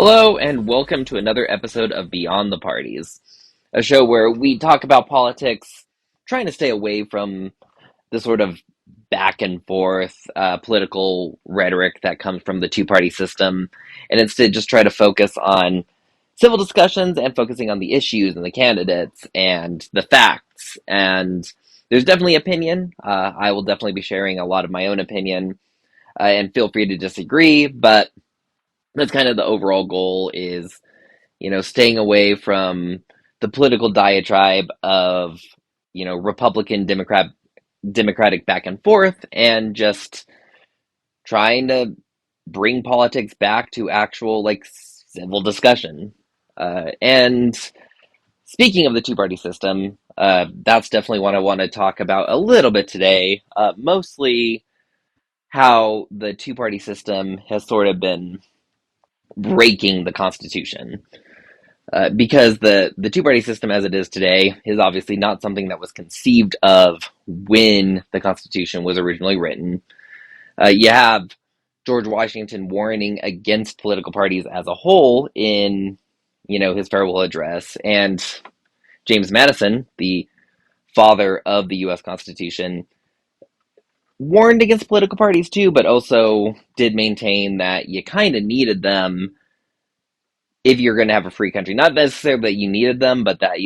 Hello, and welcome to another episode of Beyond the Parties, a show where we talk about politics, trying to stay away from the sort of back and forth political rhetoric that comes from the two-party system, and instead just try to focus on civil discussions and focusing on the issues and the candidates and the facts. And there's definitely opinion. I will definitely be sharing a lot of my own opinion, and feel free to disagree, but that's kind of the overall goal is staying away from the political diatribe of, Republican, Democratic back and forth, and just trying to bring politics back to actual, civil discussion. And speaking of the two party system, that's definitely what I want to talk about a little bit today. Mostly how the two party system has sort of been breaking the Constitution. Because the two party system as it is today is obviously not something that was conceived of when the Constitution was originally written. You have George Washington warning against political parties as a whole in, his farewell address, and James Madison, the father of the U.S. Constitution, warned against political parties too, but also did maintain that you kind of needed them if you're going to have a free country. Not necessarily that you needed them, but that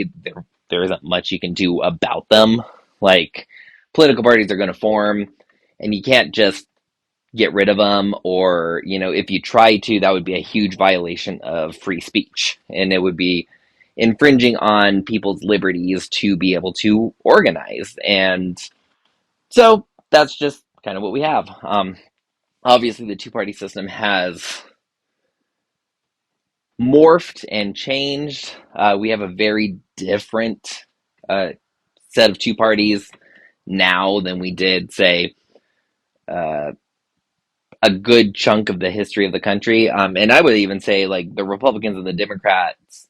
there isn't much you can do about them. Like, political parties are going to form, and you can't just get rid of them, or, if you try to, that would be a huge violation of free speech, and it would be infringing on people's liberties to be able to organize. And so that's just kind of what we have. Obviously, the two party system has morphed and changed. We have a very different set of two parties now than we did, say, uh, a good chunk of the history of the country. And I would even say, like, the Republicans and the Democrats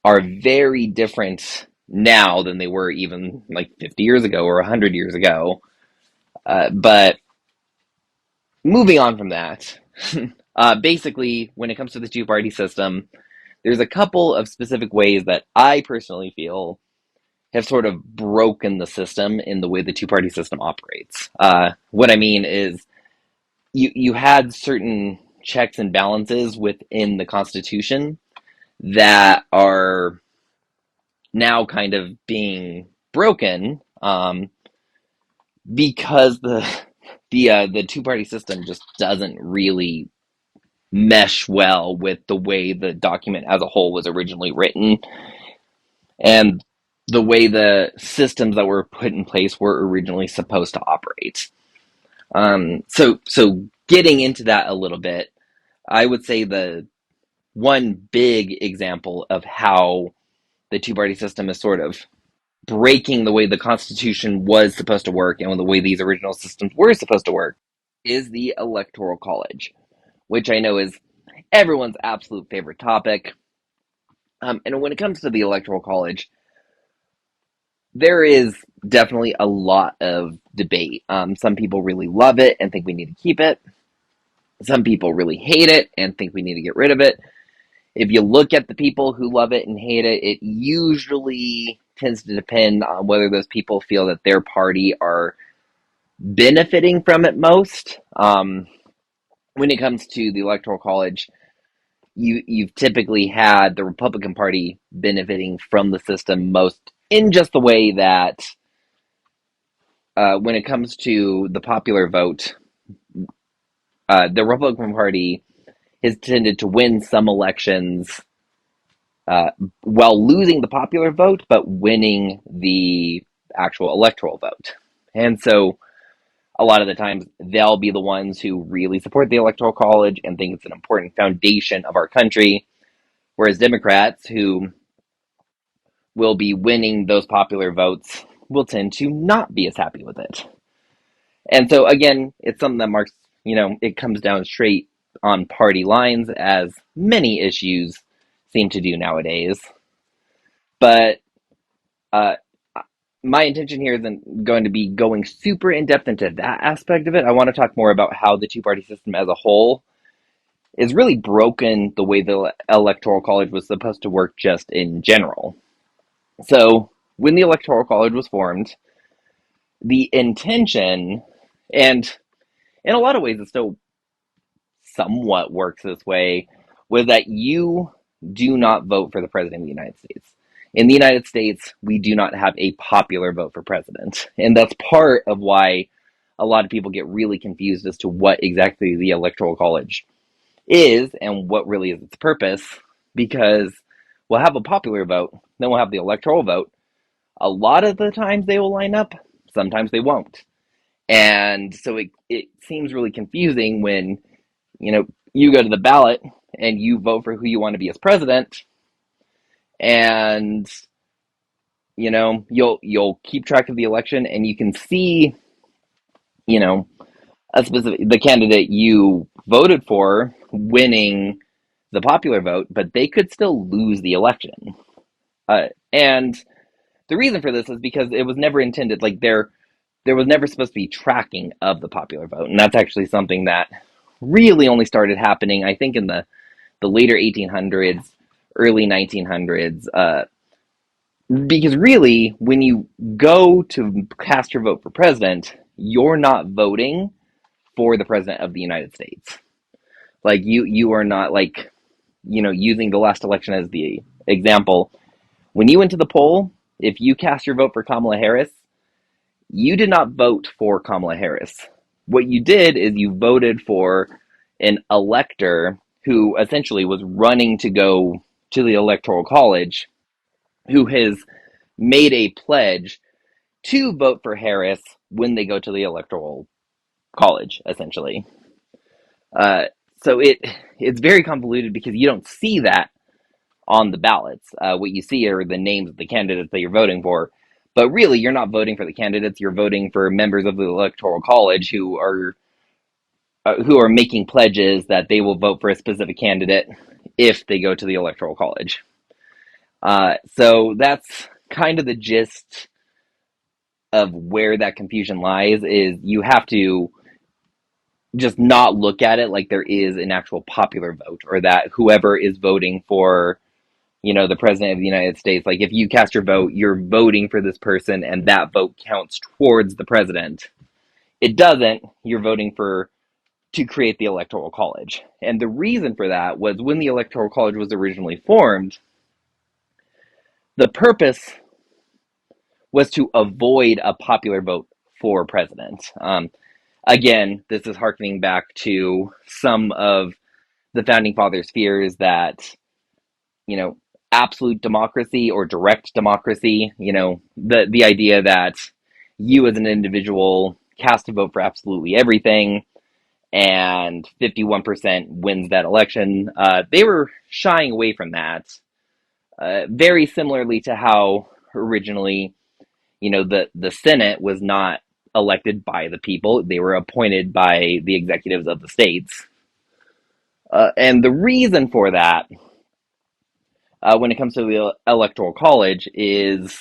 are very different now than they were even like 50 years ago or 100 years ago. But moving on from that, basically, when it comes to the two party system, there's a couple of specific ways that I personally feel have sort of broken the system in the way the two party system operates. What I mean is, you had certain checks and balances within the Constitution that are now kind of being broken, because the two party system just doesn't really mesh well with the way the document as a whole was originally written, and the way the systems that were put in place were originally supposed to operate. So getting into that a little bit, I would say the one big example of how the two party system is sort of breaking the way the Constitution was supposed to work and the way these original systems were supposed to work is the Electoral College, which I know is everyone's absolute favorite topic. And when it comes to the Electoral College, there is definitely a lot of debate. Some people really love it and think we need to keep it. Some people really hate it and think we need to get rid of it. If you look at the people who love it and hate it, it usually tends to depend on whether those people feel that their party are benefiting from it most. When it comes to the Electoral College, you've typically had the Republican Party benefiting from the system most, in just the way that, when it comes to the popular vote, the Republican Party has tended to win some elections, while losing the popular vote, but winning the actual electoral vote. And so a lot of the times they'll be the ones who really support the Electoral College and think it's an important foundation of our country, whereas Democrats, who will be winning those popular votes, will tend to not be as happy with it. And so, again, it's something that marks, it comes down straight on party lines, as many issues seem to do nowadays. But uh, my intention here isn't going to be going super in depth into that aspect of it. I want to talk more about how the two party system as a whole is really broken the way the Electoral College was supposed to work just in general. So when the Electoral College was formed, the intention, and in a lot of ways it still somewhat works this way, was that you do not vote for the President of the United States. In the United States, we do not have a popular vote for president. And that's part of why a lot of people get really confused as to what exactly the Electoral College is and what really is its purpose, because we'll have a popular vote, then we'll have the electoral vote. A lot of the times they will line up, sometimes they won't. And so it seems really confusing when, you go to the ballot and you vote for who you want to be as president, and you'll keep track of the election, and you can see, you know, the candidate you voted for winning the popular vote, but they could still lose the election. And the reason for this is because it was never intended, like there was never supposed to be tracking of the popular vote. And that's actually something that really only started happening, I think, in the later 1800s, early 1900s. Because really, when you go to cast your vote for president, you're not voting for the president of the United States. Like you are not, like, using the last election as the example. When you went to the poll, if you cast your vote for Kamala Harris, you did not vote for Kamala Harris. What you did is you voted for an elector who essentially was running to go to the Electoral College, who has made a pledge to vote for Harris when they go to the Electoral College, essentially. Uh, so it's very convoluted because you don't see that on the ballots. What you see are the names of the candidates that you're voting for. But really, you're not voting for the candidates. You're voting for members of the Electoral College who are making pledges that they will vote for a specific candidate if they go to the Electoral College. So that's kind of the gist of where that confusion lies. Is you have to just not look at it like there is an actual popular vote, or that whoever is voting for the president of the United States, like if you cast your vote, you're voting for this person and that vote counts towards the president. It doesn't. You're voting to create the Electoral College. And the reason for that was when the Electoral College was originally formed, the purpose was to avoid a popular vote for president. Again, this is harkening back to some of the founding fathers' fears that, you know, absolute democracy or direct democracy, the idea that you as an individual cast a vote for absolutely everything and 51% wins that election. They were shying away from that, very similarly to how originally, the Senate was not elected by the people. They were appointed by the executives of the states. And the reason for that, when it comes to the Electoral College, is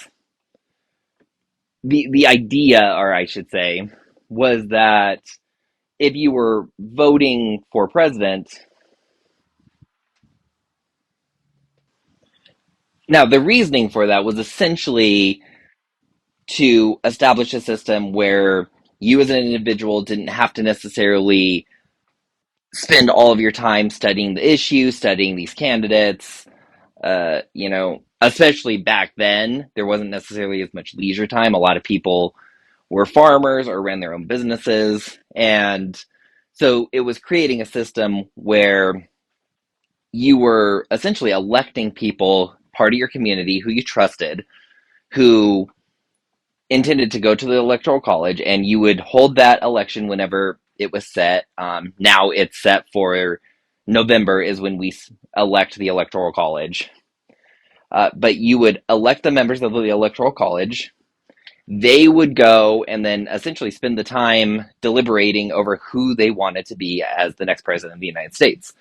the idea, or I should say, was that if you were voting for president, now the reasoning for that was essentially to establish a system where you as an individual didn't have to necessarily spend all of your time studying the issue, studying these candidates. Especially back then, there wasn't necessarily as much leisure time. A lot of people were farmers or ran their own businesses. And so it was creating a system where you were essentially electing people, part of your community, who you trusted, who intended to go to the Electoral College, and you would hold that election whenever it was set. Now it's set for November is when we elect the Electoral College. But you would elect the members of the Electoral College. They would go and then essentially spend the time deliberating over who they wanted to be as the next president of the United States.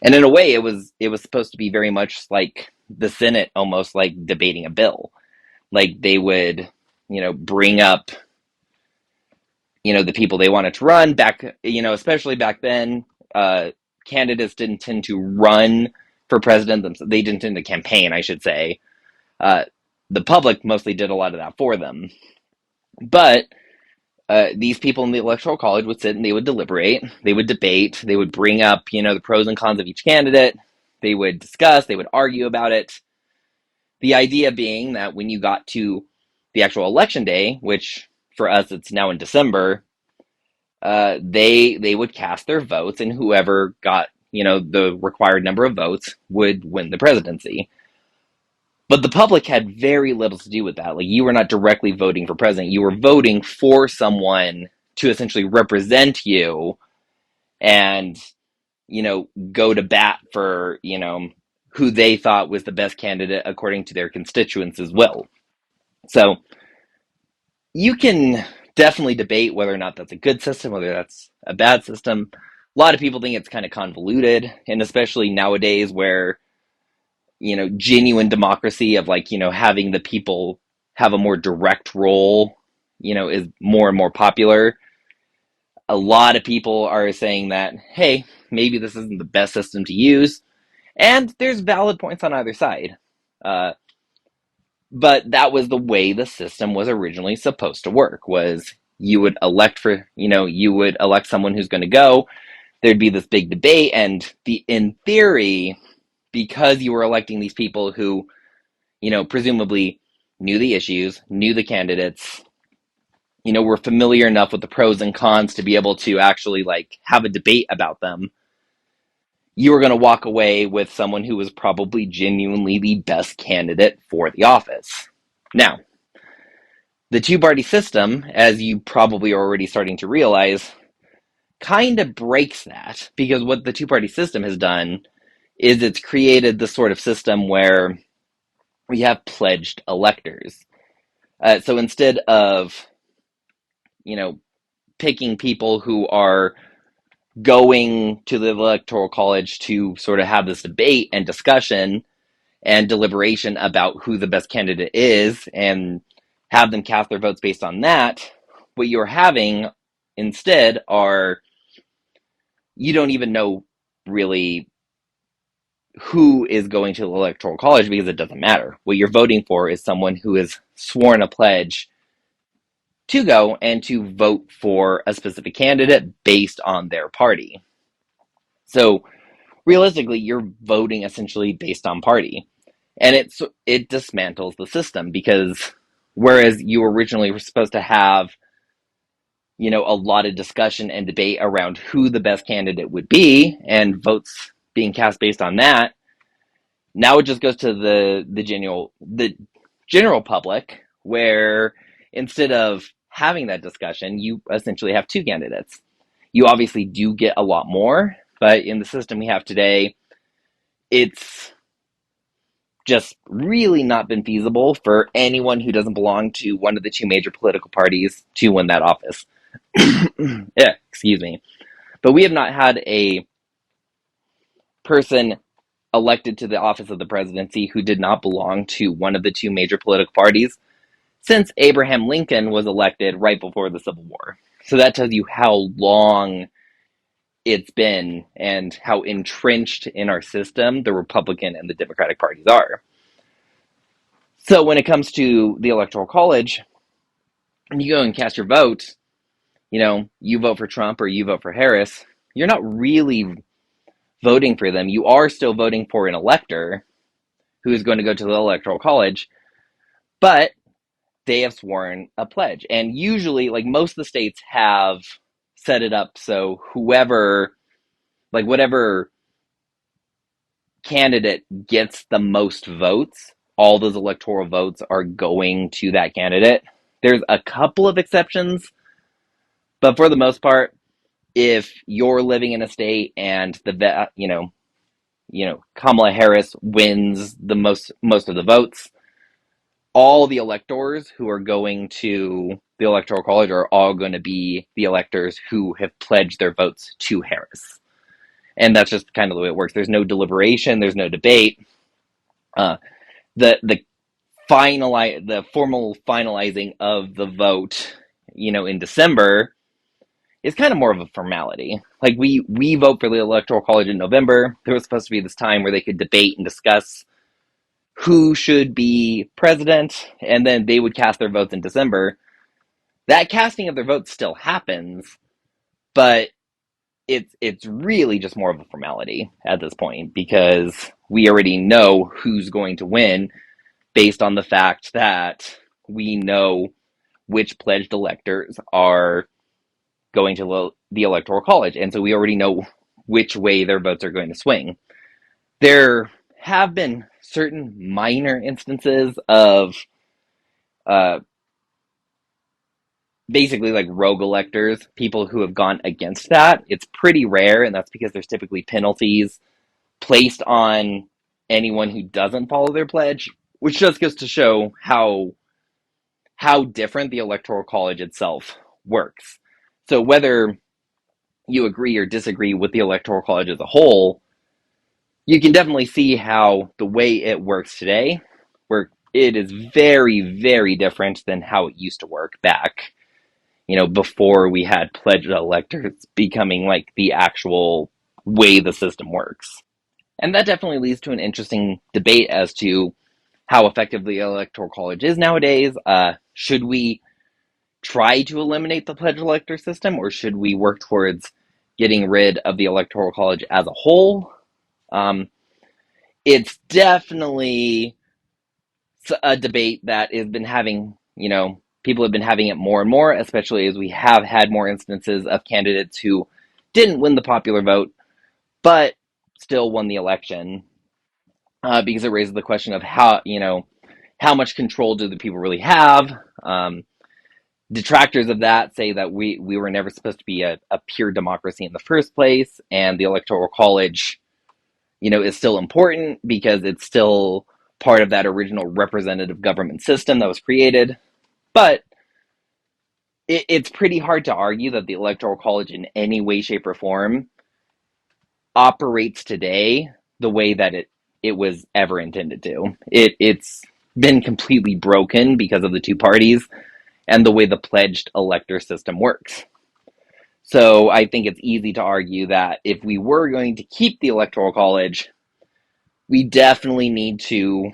And in a way, it was supposed to be very much like the Senate, almost like debating a bill. Like they would, bring up, the people they wanted to run back, especially back then, candidates didn't tend to run for president themselves. They didn't tend to campaign, I should say. Uh, the public mostly did a lot of that for them. But these people in the electoral college would sit and they would deliberate, they would debate, they would bring up, the pros and cons of each candidate, they would discuss, they would argue about it. The idea being that when you got to the actual election day, which for us it's now in December, they would cast their votes, and whoever got the required number of votes would win the presidency. But the public had very little to do with that. Like, you were not directly voting for president. You were voting for someone to essentially represent you and, go to bat for, who they thought was the best candidate according to their constituents as well. So you can definitely debate whether or not that's a good system, whether that's a bad system. A lot of people think it's kind of convoluted, and especially nowadays where genuine democracy of having the people have a more direct role, is more and more popular. A lot of people are saying that, hey, maybe this isn't the best system to use, and there's valid points on either side. But that was the way the system was originally supposed to work, was you would elect someone who's going to go, there'd be this big debate, and in theory, because you were electing these people who, presumably knew the issues, knew the candidates, were familiar enough with the pros and cons to be able to actually have a debate about them, you were going to walk away with someone who was probably genuinely the best candidate for the office. Now, the two-party system, as you probably are already starting to realize, kind of breaks that, because what the two-party system has done is it's created this sort of system where we have pledged electors. So instead of, picking people who are going to the electoral college to sort of have this debate and discussion and deliberation about who the best candidate is and have them cast their votes based on that, what you're having instead are, you don't even know really who is going to the electoral college, because it doesn't matter. What you're voting for is someone who has sworn a pledge to go and to vote for a specific candidate based on their party. So realistically, you're voting essentially based on party. And it dismantles the system, because whereas you originally were supposed to have, a lot of discussion and debate around who the best candidate would be and votes being cast based on that, now it just goes to the general public, where instead of having that discussion, you essentially have two candidates. You obviously do get a lot more, but in the system we have today, it's just really not been feasible for anyone who doesn't belong to one of the two major political parties to win that office. Yeah, excuse me. But we have not had a person elected to the office of the presidency who did not belong to one of the two major political parties since Abraham Lincoln was elected right before the Civil War. So that tells you how long it's been and how entrenched in our system the Republican and the Democratic parties are. So when it comes to the Electoral College, and you go and cast your vote, you vote for Trump or you vote for Harris, you're not really voting for them. You are still voting for an elector who is going to go to the Electoral College, but they have sworn a pledge. And usually, most of the states have set it up so whatever candidate gets the most votes, all those electoral votes are going to that candidate. There's a couple of exceptions, but for the most part, if you're living in a state and Kamala Harris wins the most of the votes, all the electors who are going to the Electoral College are all going to be the electors who have pledged their votes to Harris. And that's just kind of the way it works. There's no deliberation. There's no debate. The formal finalizing of the vote, in December is kind of more of a formality. Like we vote for the Electoral College in November. There was supposed to be this time where they could debate and discuss who should be president, and then they would cast their votes in December. That casting of their votes still happens, but it's really just more of a formality at this point because we already know who's going to win based on the fact that we know which pledged electors are going to the Electoral College. And so we already know which way their votes are going to swing. There have been certain minor instances of uh, basically like rogue electors, people who have gone against that. It's pretty rare, and that's because there's typically penalties placed on anyone who doesn't follow their pledge, which just goes to show how different the Electoral College itself works. So whether you agree or disagree with the Electoral College as a whole, you can definitely see how the way it works today, where it is very, very different than how it used to work back, before we had pledged electors becoming like the actual way the system works. And that definitely leads to an interesting debate as to how effective the Electoral College is nowadays. Should we try to eliminate the pledge elector system, or should we work towards getting rid of the Electoral College as a whole? It's definitely a debate that has been having, people have been having it more and more, especially as we have had more instances of candidates who didn't win the popular vote, but still won the election, because it raises the question of how much control do the people really have? Detractors of that say that we were never supposed to be a pure democracy in the first place, and the Electoral College, is still important because it's still part of that original representative government system that was created. But it's pretty hard to argue that the Electoral College in any way, shape, or form operates today the way that it was ever intended to. It's been completely broken because of the two parties and the way the pledged elector system works. So I think it's easy to argue that if we were going to keep the Electoral College, we definitely need to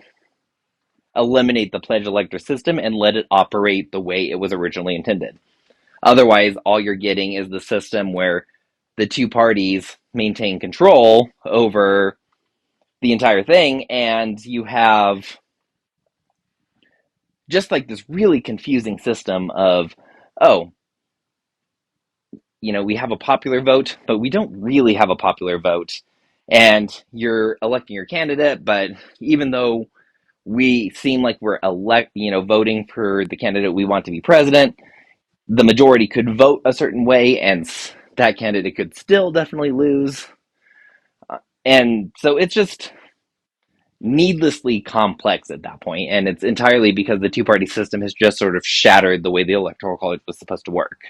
eliminate the pledged elector system and let it operate the way it was originally intended. Otherwise, all you're getting is the system where the two parties maintain control over the entire thing, and you have just like this really confusing system of, oh, we have a popular vote, but we don't really have a popular vote. And you're electing your candidate, but even though we seem like we're voting for the candidate we want to be president, the majority could vote a certain way, and that candidate could still definitely lose. And so it's just needlessly complex at that point, and it's entirely because the two-party system has just sort of shattered the way the Electoral College was supposed to work.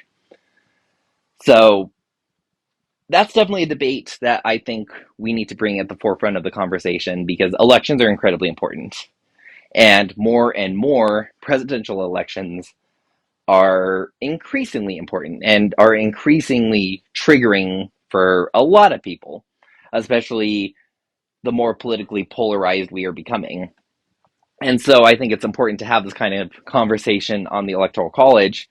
So that's definitely a debate that I think we need to bring at the forefront of the conversation, because elections are incredibly important. And more presidential elections are increasingly important and are increasingly triggering for a lot of people, especially the more politically polarized we are becoming. And so I think it's important to have this kind of conversation on the Electoral College,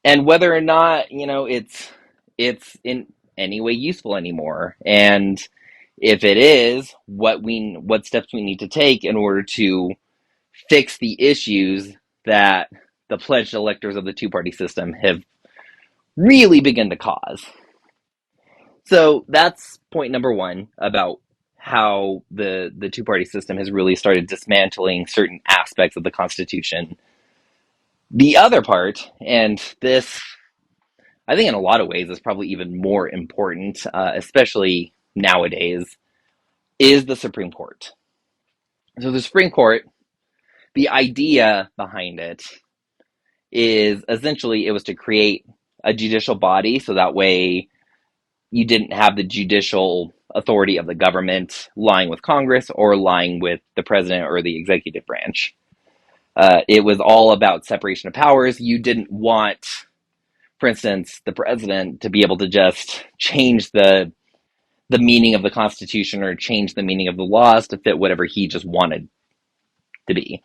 and whether or not, it's in any way useful anymore. And if it is, what steps we need to take in order to fix the issues that the pledged electors of the two-party system have really begun to cause. So that's point number one about how the two-party system has really started dismantling certain aspects of the Constitution. The other part, and this, I think in a lot of ways is probably even more important, especially nowadays, is the Supreme Court. So the Supreme Court, the idea behind it is essentially it was to create a judicial body, so that way you didn't have the judicial authority of the government lying with Congress or lying with the president or the executive branch. It was all about separation of powers. You didn't want, for instance, the president to be able to just change the meaning of the Constitution or change the meaning of the laws to fit whatever he just wanted to be.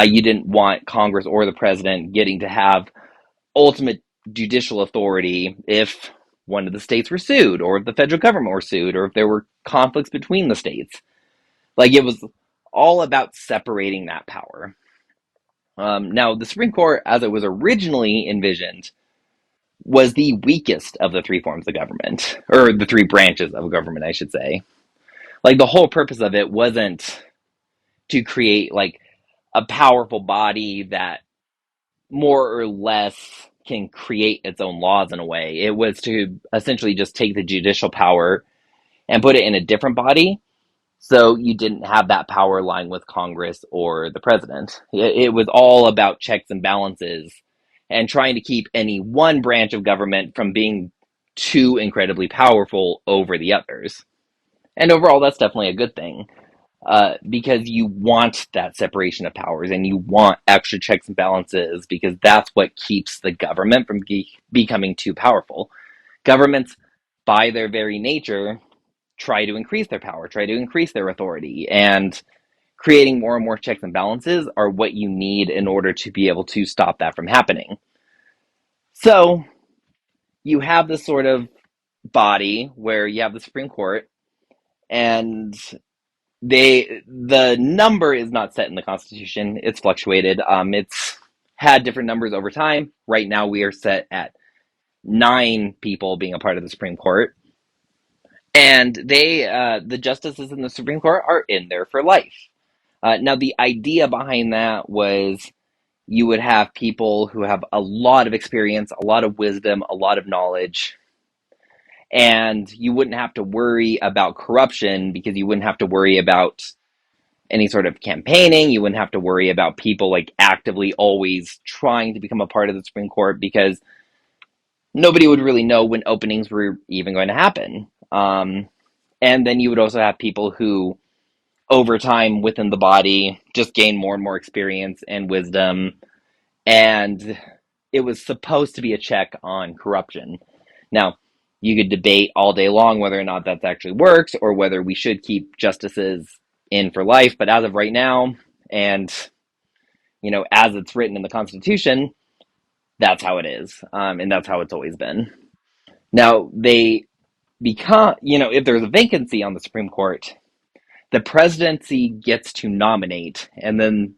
You didn't want Congress or the president getting to have ultimate judicial authority if one of the states were sued, or if the federal government were sued, or if there were conflicts between the states. Like, it was all about separating that power. Now, the Supreme Court, as it was originally envisioned, was the weakest of the three forms of government, or the three branches of government, I should say. Like, the whole purpose of it wasn't to create, like, a powerful body that more or less can create its own laws in a way. It was to essentially just take the judicial power and put it in a different body, so you didn't have that power lying with Congress or the president. It was all about checks and balances and trying to keep any one branch of government from being too incredibly powerful over the others. And overall, that's definitely a good thing, because you want that separation of powers and you want extra checks and balances, because that's what keeps the government from becoming too powerful. Governments, by their very nature, try to increase their power, try to increase their authority, and creating more and more checks and balances are what you need in order to be able to stop that from happening. So you have this sort of body where you have the Supreme Court, and the number is not set in the Constitution. It's fluctuated. It's had different numbers over time. Right now, we are set at 9 people being a part of the Supreme Court, and the justices in the Supreme Court are in there for life. Now, the idea behind that was you would have people who have a lot of experience, a lot of wisdom, a lot of knowledge, and you wouldn't have to worry about corruption because you wouldn't have to worry about any sort of campaigning. You wouldn't have to worry about people like actively always trying to become a part of the Supreme Court, because nobody would really know when openings were even going to happen. And then you would also have people who, over time within the body, just gain more and more experience and wisdom. And it was supposed to be a check on corruption. Now, you could debate all day long whether or not that actually works, or whether we should keep justices in for life. But as of right now, and as it's written in the Constitution, that's how it is, and that's how it's always been. Now, they become, if there's a vacancy on the Supreme Court, the presidency gets to nominate, and then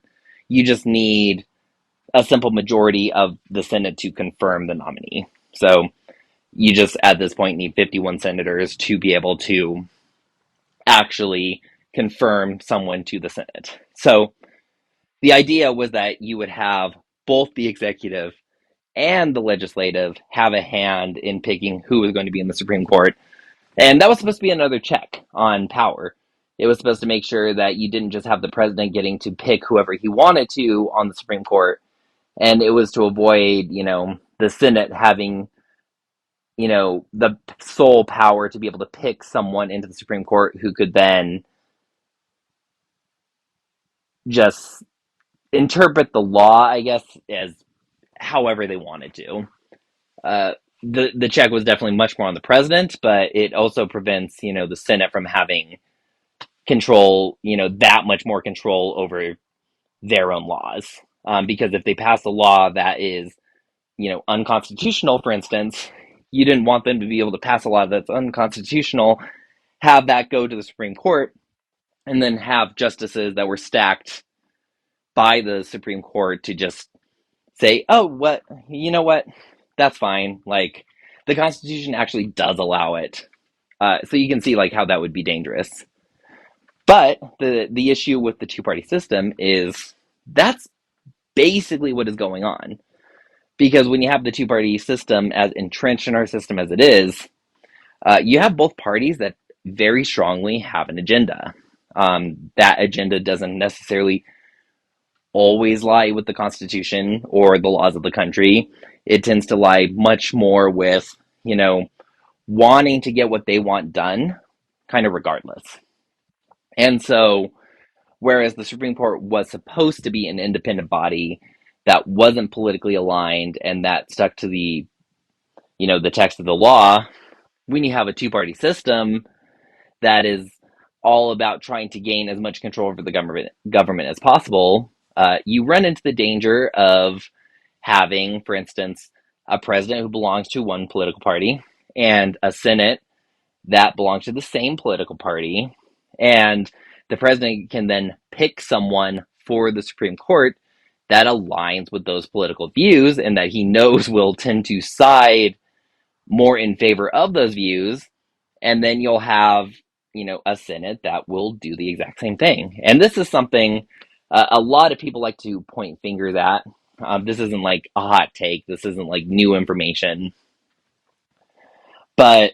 you just need a simple majority of the Senate to confirm the nominee. So you just, at this point, need 51 senators to be able to actually confirm someone to the Senate. So the idea was that you would have both the executive and the legislative have a hand in picking who was going to be in the Supreme Court. And that was supposed to be another check on power. It was supposed to make sure that you didn't just have the president getting to pick whoever he wanted to on the Supreme Court. And it was to avoid, the Senate having, the sole power to be able to pick someone into the Supreme Court who could then just interpret the law, I guess, as however they wanted to. The check was definitely much more on the president, but it also prevents, the Senate from having control, that much more control over their own laws. Because if they pass a law that is, unconstitutional, for instance, you didn't want them to be able to pass a law that's unconstitutional, have that go to the Supreme Court, and then have justices that were stacked by the Supreme Court to just say, oh, what, that's fine. Like, the Constitution actually does allow it. So you can see, like, how that would be dangerous. But the issue with the two-party system is that's basically what is going on. Because when you have the two-party system as entrenched in our system as it is, you have both parties that very strongly have an agenda. That agenda doesn't necessarily always lie with the Constitution or the laws of the country. It tends to lie much more with, wanting to get what they want done, kind of regardless. And so, whereas the Supreme Court was supposed to be an independent body that wasn't politically aligned and that stuck to the the text of the law, when you have a two-party system that is all about trying to gain as much control over the government as possible, you run into the danger of having, for instance, a president who belongs to one political party and a Senate that belongs to the same political party. And the president can then pick someone for the Supreme Court that aligns with those political views and that he knows will tend to side more in favor of those views. And then you'll have, a Senate that will do the exact same thing. And this is something a lot of people like to point fingers at. This isn't like a hot take. This isn't like new information. But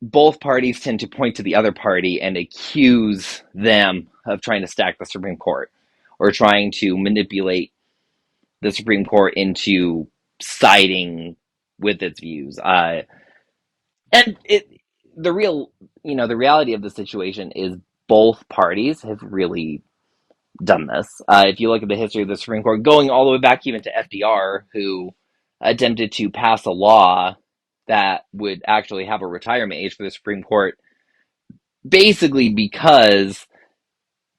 both parties tend to point to the other party and accuse them of trying to stack the Supreme Court or trying to manipulate the Supreme Court into siding with its views. And the real, the reality of the situation is both parties have really done this. If you look at the history of the Supreme Court, going all the way back even to FDR, who attempted to pass a law that would actually have a retirement age for the Supreme Court, basically because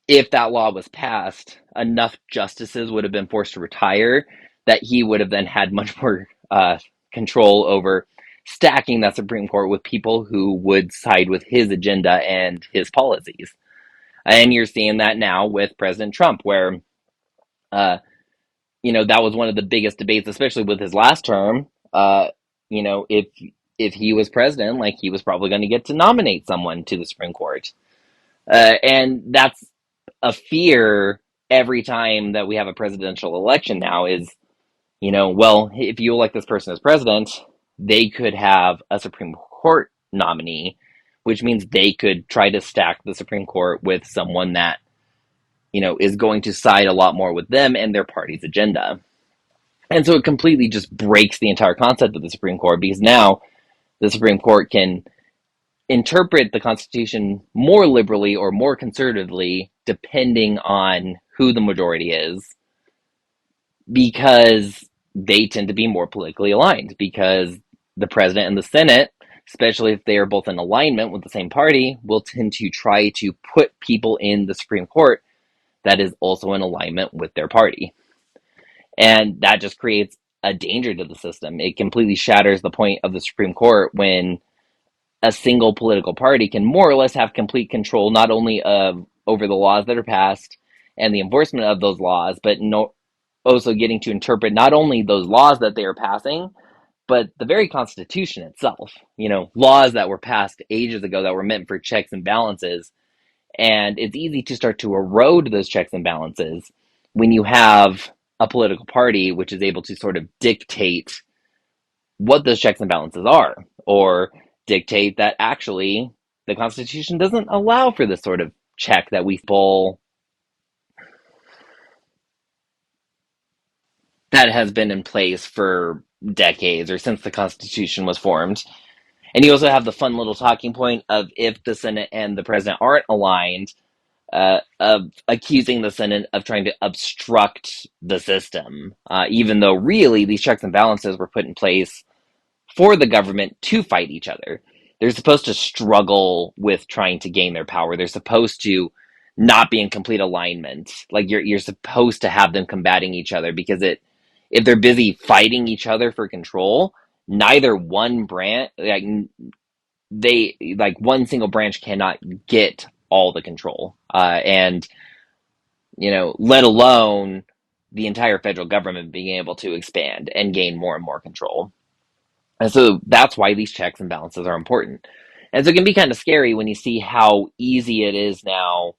if that law was passed, enough justices would have been forced to retire that he would have then had much more control over stacking that Supreme Court with people who would side with his agenda and his policies. And you're seeing that now with President Trump, where, that was one of the biggest debates, especially with his last term. If he was president, like, he was probably going to get to nominate someone to the Supreme Court. And that's a fear every time that we have a presidential election now is, well, if you elect this person as president, they could have a Supreme Court nominee, which means they could try to stack the Supreme Court with someone that, is going to side a lot more with them and their party's agenda. And so it completely just breaks the entire concept of the Supreme Court, because now the Supreme Court can interpret the Constitution more liberally or more conservatively, depending on who the majority is, because they tend to be more politically aligned, because the president and the Senate, especially if they are both in alignment with the same party, will tend to try to put people in the Supreme Court that is also in alignment with their party. And that just creates a danger to the system. It completely shatters the point of the Supreme Court when a single political party can more or less have complete control, not only of over the laws that are passed and the enforcement of those laws, but also getting to interpret not only those laws that they are passing, but the very Constitution itself. Laws that were passed ages ago that were meant for checks and balances. And it's easy to start to erode those checks and balances when you have a political party which is able to sort of dictate what those checks and balances are, or dictate that actually the Constitution doesn't allow for this sort of check that we pull that has been in place for decades or since the Constitution was formed. And you also have the fun little talking point of if the Senate and the president aren't aligned, of accusing the Senate of trying to obstruct the system, even though really these checks and balances were put in place for the government to fight each other. They're supposed to struggle with trying to gain their power. They're supposed to not be in complete alignment. Like you're supposed to have them combating each other, because if they're busy fighting each other for control, neither one branch, one single branch cannot get all the control, and let alone the entire federal government being able to expand and gain more and more control. And so that's why these checks and balances are important. And so it can be kind of scary when you see how easy it is now,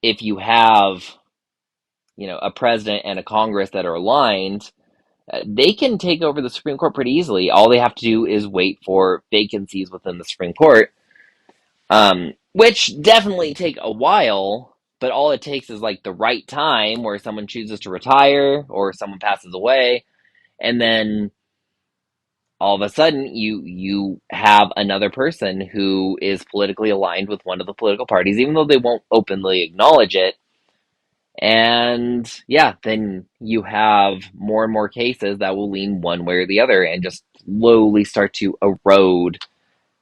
if you have, a president and a Congress that are aligned, they can take over the Supreme Court pretty easily. All they have to do is wait for vacancies within the Supreme Court, which definitely take a while, but all it takes is like the right time where someone chooses to retire or someone passes away, and then all of a sudden you have another person who is politically aligned with one of the political parties, even though they won't openly acknowledge it. And yeah, then you have more and more cases that will lean one way or the other and just slowly start to erode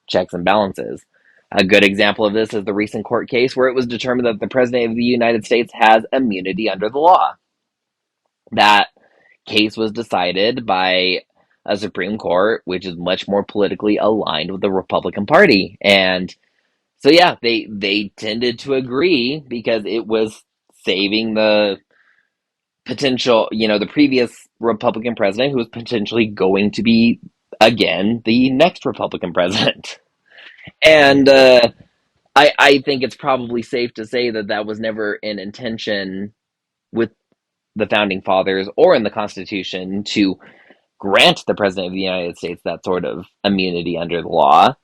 checks and balances. A good example of this is the recent court case where it was determined that the President of the United States has immunity under the law. That case was decided by a Supreme Court, which is much more politically aligned with the Republican Party. And so, yeah, they tended to agree because it was saving the potential, the previous Republican president who was potentially going to be, again, the next Republican president. And I think it's probably safe to say that that was never an intention with the founding fathers or in the Constitution to grant the President of the United States that sort of immunity under the law,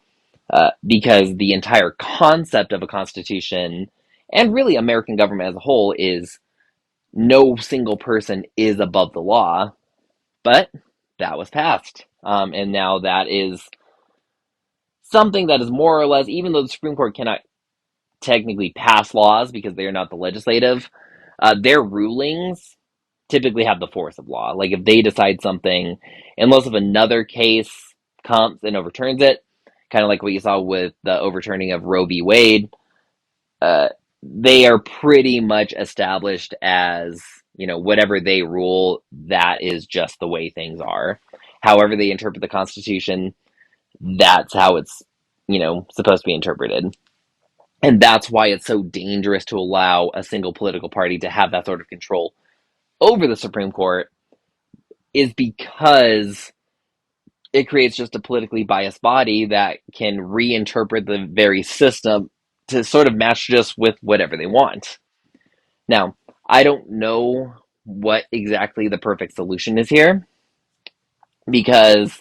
because the entire concept of a Constitution and really American government as a whole is no single person is above the law. But that was passed. And now that is something that is more or less, even though the Supreme Court cannot technically pass laws because they are not the legislative, their rulings typically have the force of law. Like if they decide something, unless if another case comes and overturns it, kind of like what you saw with the overturning of Roe v. Wade, uh, they are pretty much established as, whatever they rule, that is just the way things are. However they interpret the Constitution, that's how it's, supposed to be interpreted. And that's why it's so dangerous to allow a single political party to have that sort of control over the Supreme Court, is because it creates just a politically biased body that can reinterpret the very system to sort of match just with whatever they want. Now, I don't know what exactly the perfect solution is here because,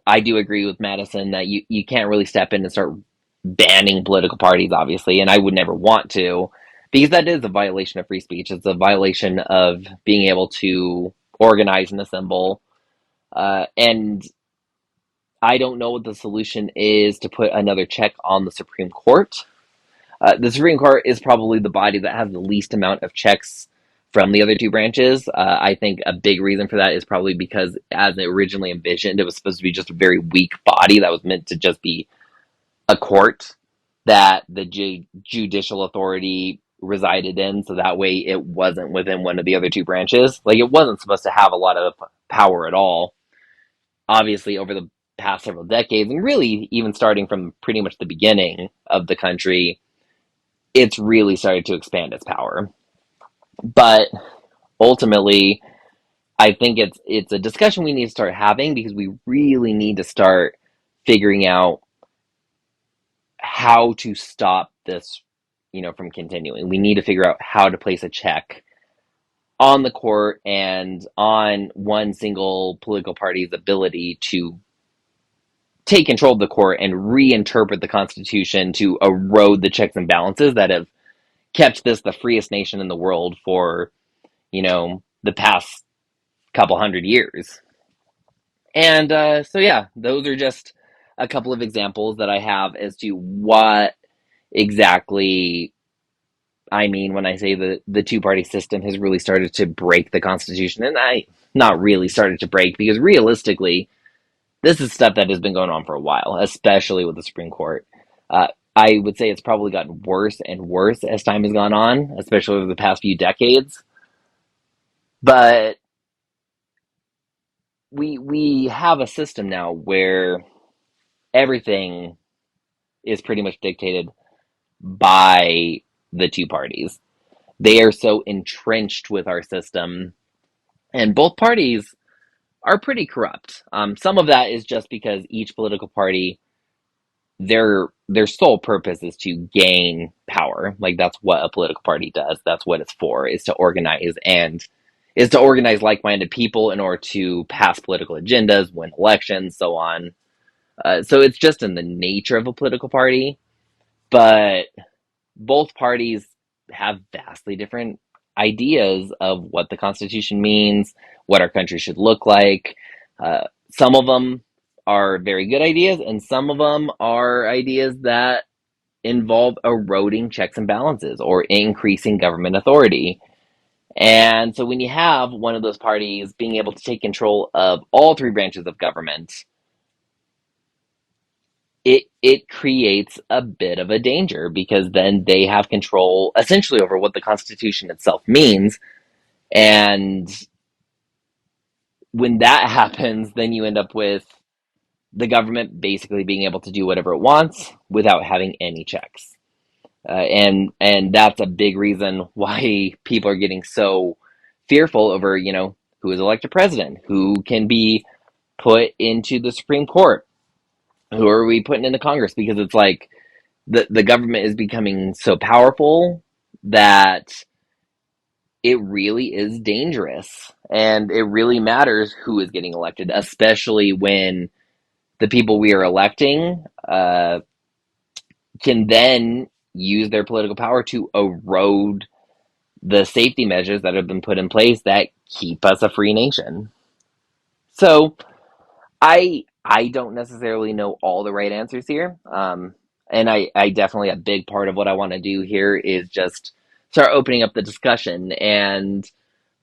I do agree with Madison that you can't really step in and start banning political parties, obviously, and I would never want to, because that is a violation of free speech. It's a violation of being able to organize and assemble. And I don't know what the solution is to put another check on the Supreme Court. The Supreme Court is probably the body that has the least amount of checks from the other two branches. I think a big reason for that is probably because, as originally envisioned, it was supposed to be just a very weak body that was meant to just be a court that the judicial authority resided in, so that way it wasn't within one of the other two branches. Like, it wasn't supposed to have a lot of power at all. Obviously, over the past several decades, and really even starting from pretty much the beginning of the country, it's really started to expand its power. But ultimately, I think it's a discussion we need to start having, because we really need to start figuring out how to stop this, from continuing. We need to figure out how to place a check on the court and on one single political party's ability to take control of the court and reinterpret the Constitution to erode the checks and balances that have kept this the freest nation in the world for, the past couple hundred years. And so, yeah, those are just a couple of examples that I have as to what exactly I mean when I say the two party system has really started to break the Constitution. And I not really started to break, because realistically, this is stuff that has been going on for a while, especially with the Supreme Court. I would say it's probably gotten worse and worse as time has gone on, especially over the past few decades. But we have a system now where everything is pretty much dictated by the two parties. They are so entrenched with our system, and both parties are pretty corrupt. Some of that is just because each political party, their sole purpose is to gain power. Like, that's what a political party does. That's what it's for, is to organize like-minded people in order to pass political agendas, win elections, so on. So it's just in the nature of a political party. But both parties have vastly different ideas of what the Constitution means, what our country should look like. Some of them are very good ideas, and some of them are ideas that, involve eroding checks and balances or increasing government authority. And so when you have one of those parties being able to take control of all three branches of government, it creates a bit of a danger, because then they have control essentially over what the Constitution itself means. And when that happens, then you end up with the government basically being able to do whatever it wants without having any checks. And that's a big reason why people are getting so fearful over, who is elected president, who can be put into the Supreme Court, who are we putting into Congress, because it's like the government is becoming so powerful that it really is dangerous, and it really matters who is getting elected, especially when the people we are electing can then use their political power to erode the safety measures that have been put in place that keep us a free nation. So I don't necessarily know all the right answers here. And I definitely, a big part of what I want to do here is just start opening up the discussion and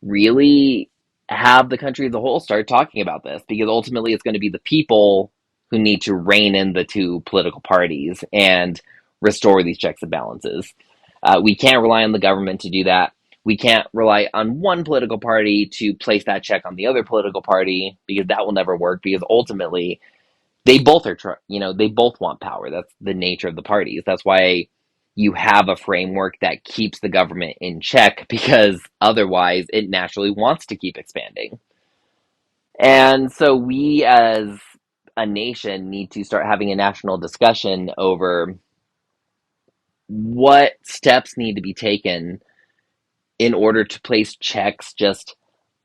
really have the country as a whole start talking about this, because ultimately it's going to be the people who need to rein in the two political parties and restore these checks and balances. We can't rely on the government to do that. We can't rely on one political party to place that check on the other political party, because that will never work, because ultimately they both are, they both want power. That's the nature of the parties. That's why you have a framework that keeps the government in check, because otherwise it naturally wants to keep expanding. And so we as a nation need to start having a national discussion over what steps need to be taken in order to place checks just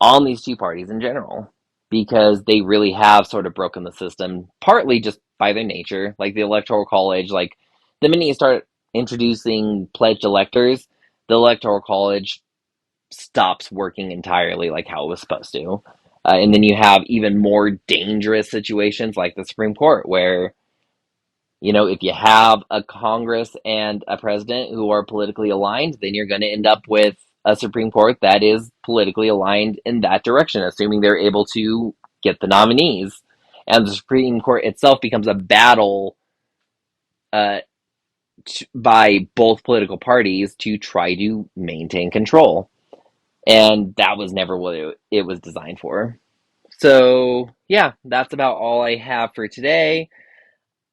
on these two parties in general, because they really have sort of broken the system, partly just by their nature, like the Electoral College. Like, the minute you start introducing pledged electors, the Electoral College stops working entirely like how it was supposed to. And then you have even more dangerous situations like the Supreme Court, where, if you have a Congress and a president who are politically aligned, then you're going to end up with a Supreme Court that is politically aligned in that direction, assuming they're able to get the nominees. And the Supreme Court itself becomes a battle by both political parties to try to maintain control. And that was never what it was designed for. So, yeah, that's about all I have for today.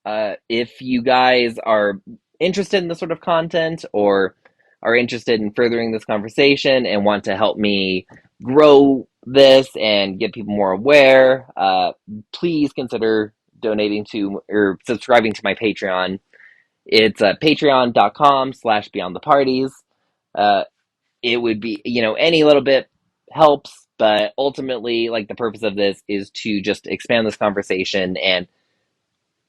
If you guys are interested in this sort of content, or are interested in furthering this conversation and want to help me grow this and get people more aware, please consider donating to or subscribing to my Patreon. It's patreon.com/beyond the parties. It would be, any little bit helps, but ultimately, like, the purpose of this is to just expand this conversation and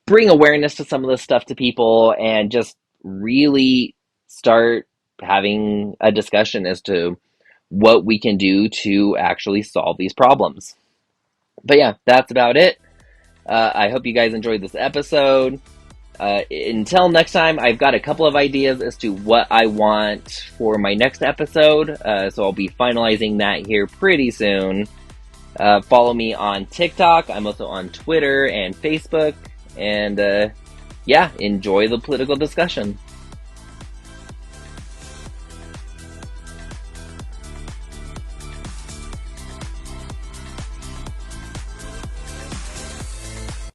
bring awareness to some of this stuff to people, and just really start having a discussion as to what we can do to actually solve these problems. But yeah, that's about it. I hope you guys enjoyed this episode. Until next time, I've got a couple of ideas as to what I want for my next episode, so I'll be finalizing that here pretty soon. Follow me on TikTok. I'm also on Twitter and Facebook. And yeah, enjoy the political discussion.